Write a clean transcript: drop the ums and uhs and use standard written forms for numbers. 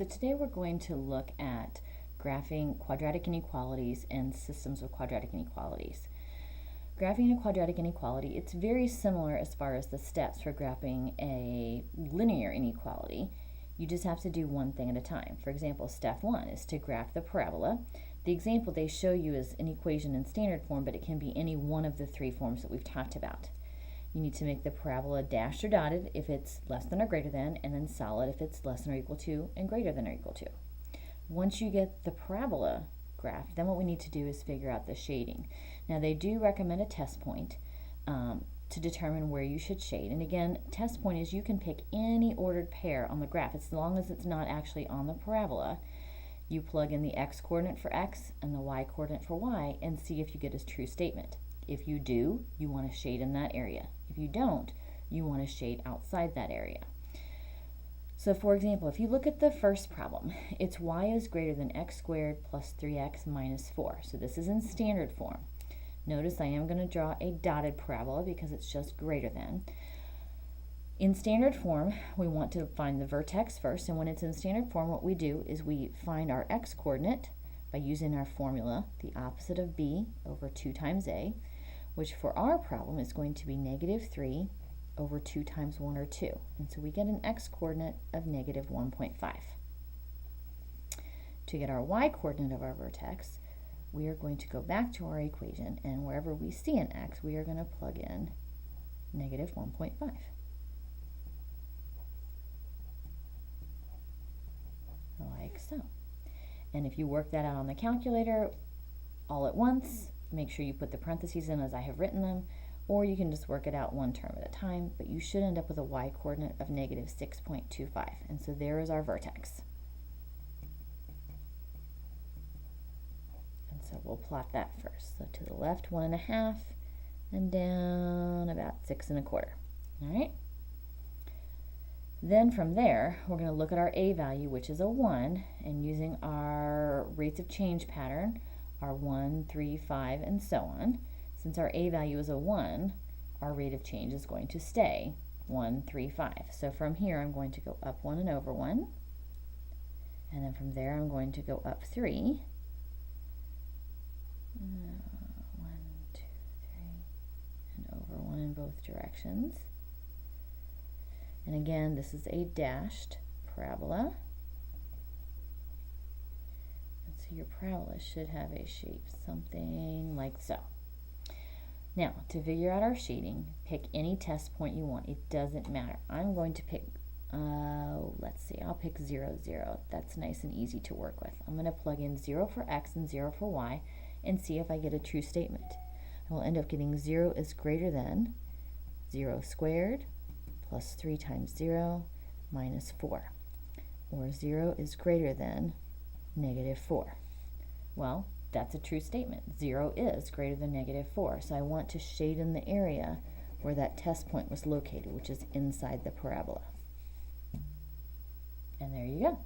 So today we're going to look at graphing quadratic inequalities and systems of quadratic inequalities. Graphing a quadratic inequality, it's very similar as far as the steps for graphing a linear inequality. You just have to do one thing at a time. For example, step 1 is to graph the parabola. The example they show you is an equation in standard form, but it can be any one of the three forms that we've talked about. You need to make the parabola dashed or dotted if it's less than or greater than, and then solid if it's less than or equal to and greater than or equal to. Once you get the parabola graphed, then what we need to do is figure out the shading. Now they do recommend a test point to determine where you should shade. And again, test point is you can pick any ordered pair on the graph as long as it's not actually on the parabola. You plug in the x coordinate for x and the y coordinate for y and see if you get a true statement. If you do, you want to shade in that area. If you don't, you want to shade outside that area. So for example, if you look at the first problem, it's y is greater than x squared plus 3x minus 4. So this is in standard form. Notice I am going to draw a dotted parabola because it's just greater than. In standard form, we want to find the vertex first, and when it's in standard form, what we do is we find our x coordinate by using our formula, the opposite of b over 2 times a, which for our problem is going to be negative 3 over 2 times 1 or 2. And so we get an x coordinate of negative 1.5. To get our y coordinate of our vertex, we are going to go back to our equation, and wherever we see an x, we are going to plug in negative 1.5. Like so. And if you work that out on the calculator all at once, make sure you put the parentheses in as I have written them, or you can just work it out one term at a time, but you should end up with a y coordinate of negative 6.25. And so there is our vertex. And so we'll plot that first. So to the left 1.5 and down about 6 1/4. All right? Then from there, we're going to look at our a value, which is a 1, and using our rates of change pattern, our 1, 3, 5, and so on. Since our a value is a 1, our rate of change is going to stay 1, 3, 5. So from here, I'm going to go up 1 and over 1. And then from there, I'm going to go up 3. 1, 2, 3, and over 1 in both directions. And again, this is a dashed parabola. And so your parabola should have a shape something like so. Now, to figure out our shading, pick any test point you want. It doesn't matter. I'm going to pick, let's see, I'll pick 0, 0. That's nice and easy to work with. I'm going to plug in 0 for x and 0 for y and see if I get a true statement. I will end up getting 0 is greater than 0 squared plus 3 times 0 minus 4, or 0 is greater than negative 4. Well, that's a true statement. 0 is greater than negative 4, so I want to shade in the area where that test point was located, which is inside the parabola. And there you go.